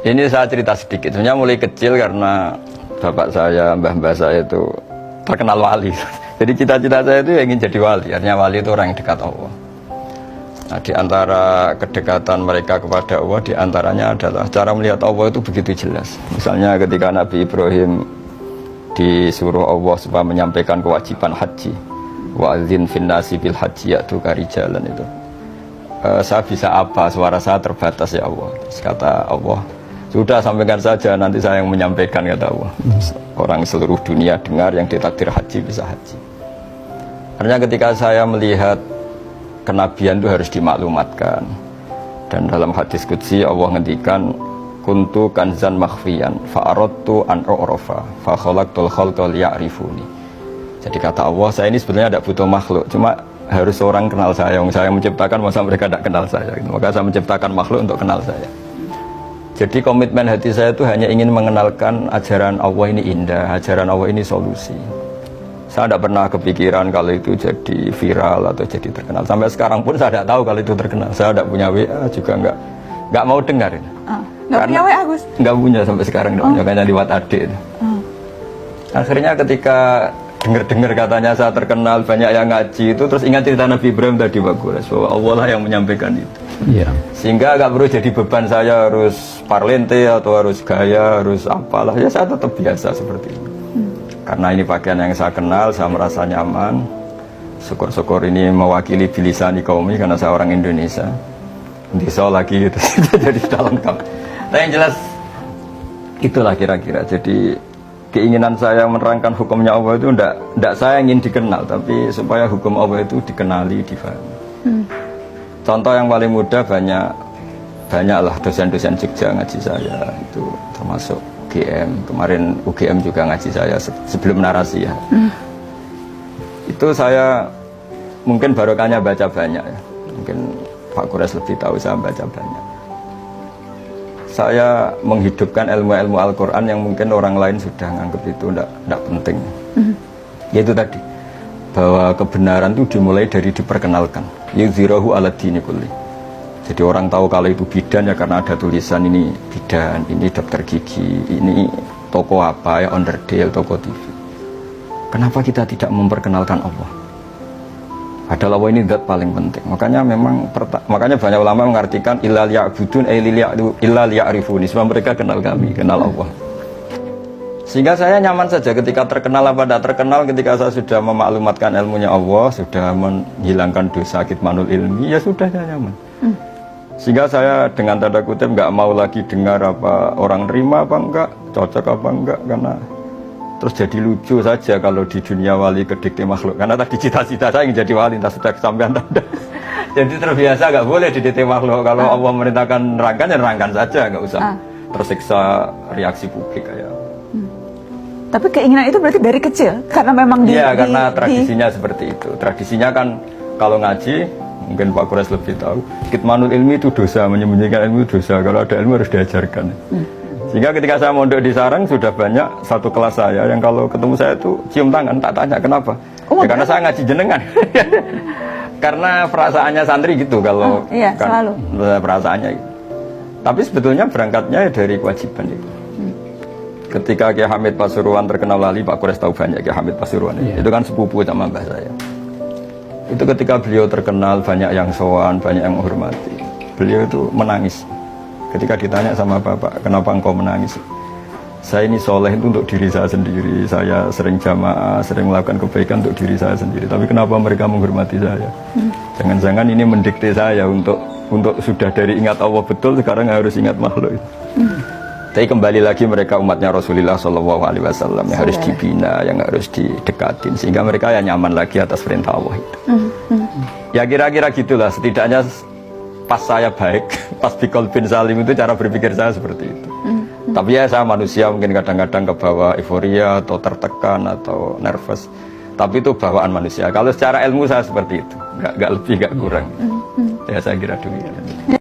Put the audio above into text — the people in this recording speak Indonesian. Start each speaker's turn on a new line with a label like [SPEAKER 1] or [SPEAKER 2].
[SPEAKER 1] Ini saya cerita sedikit. Sebenarnya mulai kecil karena bapak saya, mbah-mbah saya itu terkenal wali. Jadi cita-cita saya itu ingin jadi wali. Artinya wali itu orang yang dekat Allah. Nah, di antara kedekatan mereka kepada Allah, di antaranya adalah cara melihat Allah itu begitu jelas. Misalnya ketika Nabi Ibrahim disuruh Allah supaya menyampaikan kewajiban haji, wa'adzin finnasi bil haji ya'tuka rijalan itu. Saya bisa apa? Suara saya terbatas ya Allah. Terus kata Allah, sudah sampaikan saja, nanti saya yang menyampaikan, kata Allah. Orang seluruh dunia dengar yang ditakdir haji bisa haji. Artinya ketika saya melihat kenabian itu harus dimaklumatkan. Dan dalam hadis qudsi Allah ngendikan, kuntu kanzan makhfiyan fa'aradtu an u'rafa fa khalaqtul khalqa liya'rifuni. Jadi kata Allah, saya ini sebenarnya tidak butuh makhluk, cuma harus orang kenal saya. Yang saya menciptakan, masa mereka tidak kenal saya. Maka saya menciptakan makhluk untuk kenal saya. Jadi komitmen hati saya itu hanya ingin mengenalkan ajaran Allah ini indah, ajaran Allah ini solusi. Saya tidak pernah kepikiran kalau itu jadi viral atau jadi terkenal. Sampai sekarang pun saya tidak tahu kalau itu terkenal. Saya tidak punya WA juga nggak mau dengar.
[SPEAKER 2] Nggak punya WA, Gus?
[SPEAKER 1] Nggak punya sampai sekarang, makanya lewat adik. Akhirnya ketika dengar katanya saya terkenal, banyak yang ngaji itu, terus ingat cerita Nabi Ibrahim tadi Pak Gores, bahwa Allah lah yang menyampaikan itu. Iya. Sehingga nggak perlu jadi beban saya harus parlente atau harus gaya, harus apalah. Ya saya tetap biasa seperti ini. Karena ini pakaian yang saya kenal, saya merasa nyaman. Syukur-syukur ini mewakili bilisani kaumi karena saya orang Indonesia. Bisa lagi gitu, jadi sudah lengkap. Nah yang jelas itulah kira-kira. Jadi keinginan saya menerangkan hukumnya Allah itu tidak saya ingin dikenal, tapi supaya hukum Allah itu dikenali, difahami. Contoh yang paling mudah banyaklah dosen-dosen Jogja ngaji saya, itu termasuk UGM. Kemarin UGM juga ngaji saya sebelum narasi ya. Itu saya mungkin barokahnya baca banyak ya. Mungkin Pak Gores lebih tahu, saya baca banyak. Saya menghidupkan ilmu-ilmu Al-Quran yang mungkin orang lain sudah nganggap itu tidak penting. Yaitu tadi, bahwa kebenaran itu dimulai dari diperkenalkan. Yuzhirahu ala dini kulli. Jadi orang tahu kalau itu bidan ya karena ada tulisan ini bidan, ini dokter gigi, ini toko apa ya, onderdil, toko TV. Kenapa kita tidak memperkenalkan Allah? Padahal Allah ini zat paling penting. Makanya banyak ulama mengartikan illa liya'budun illa liya'rifuni. Sebab mereka kenal kami, kenal Allah. Sehingga saya nyaman saja ketika terkenal apa tidak terkenal, ketika saya sudah memaklumatkan ilmunya Allah, sudah menghilangkan dosa kitmanul ilmi, ya sudah saya nyaman. Sehingga saya dengan tanda kutip nggak mau lagi dengar apa orang terima apa enggak, cocok apa enggak, karena terus jadi lucu saja kalau di dunia wali kedikte makhluk. Karena tadi cita-cita saya ingin jadi wali, entah sudah kesampaian tanda. Jadi terbiasa nggak boleh didikte makhluk. Kalau Allah merintahkan nerangkan ya nerangkan saja, nggak usah tersiksa reaksi publik kayak.
[SPEAKER 2] Tapi keinginan itu berarti dari kecil, karena memang
[SPEAKER 1] karena tradisinya seperti itu. Tradisinya kan kalau ngaji, mungkin Pak Gores lebih tahu, kitmanul ilmi itu dosa, menyembunyikan ilmu itu dosa. Kalau ada ilmu harus diajarkan. Sehingga ketika saya mondok di Sarang sudah banyak satu kelas saya yang kalau ketemu saya itu cium tangan, tak tanya kenapa. Karena saya ngaji jenengan. Karena perasaannya santri gitu kalau
[SPEAKER 2] selalu
[SPEAKER 1] perasaannya gitu. Tapi sebetulnya berangkatnya dari kewajiban itu. Ketika Kiai Hamid Pasuruan terkenal wali, Pak Gores tahu banyak Kiai Hamid Pasuruan itu kan sepupu sama mbah saya. Itu ketika beliau terkenal, banyak yang sowan, banyak yang menghormati. Beliau itu menangis. Ketika ditanya sama bapak, kenapa engkau menangis? Saya ini soleh itu untuk diri saya sendiri. Saya sering jamaah, sering melakukan kebaikan untuk diri saya sendiri. Tapi kenapa mereka menghormati saya? Jangan-jangan ini mendikte saya untuk sudah dari ingat Allah betul, sekarang harus ingat makhluk. Tapi kembali lagi mereka umatnya Rasulullah SAW yang harus dibina, yang harus didekatin, sehingga mereka ya nyaman lagi atas perintah Allah itu. Ya kira-kira gitulah, setidaknya pas saya baik, pas Bikol bin Salim itu cara berpikir saya seperti itu. Tapi ya saya manusia mungkin kadang-kadang kebawa euforia atau tertekan atau nervous. Tapi itu bawaan manusia. Kalau secara ilmu saya seperti itu, nggak lebih nggak kurang. Ya saya kira demikian.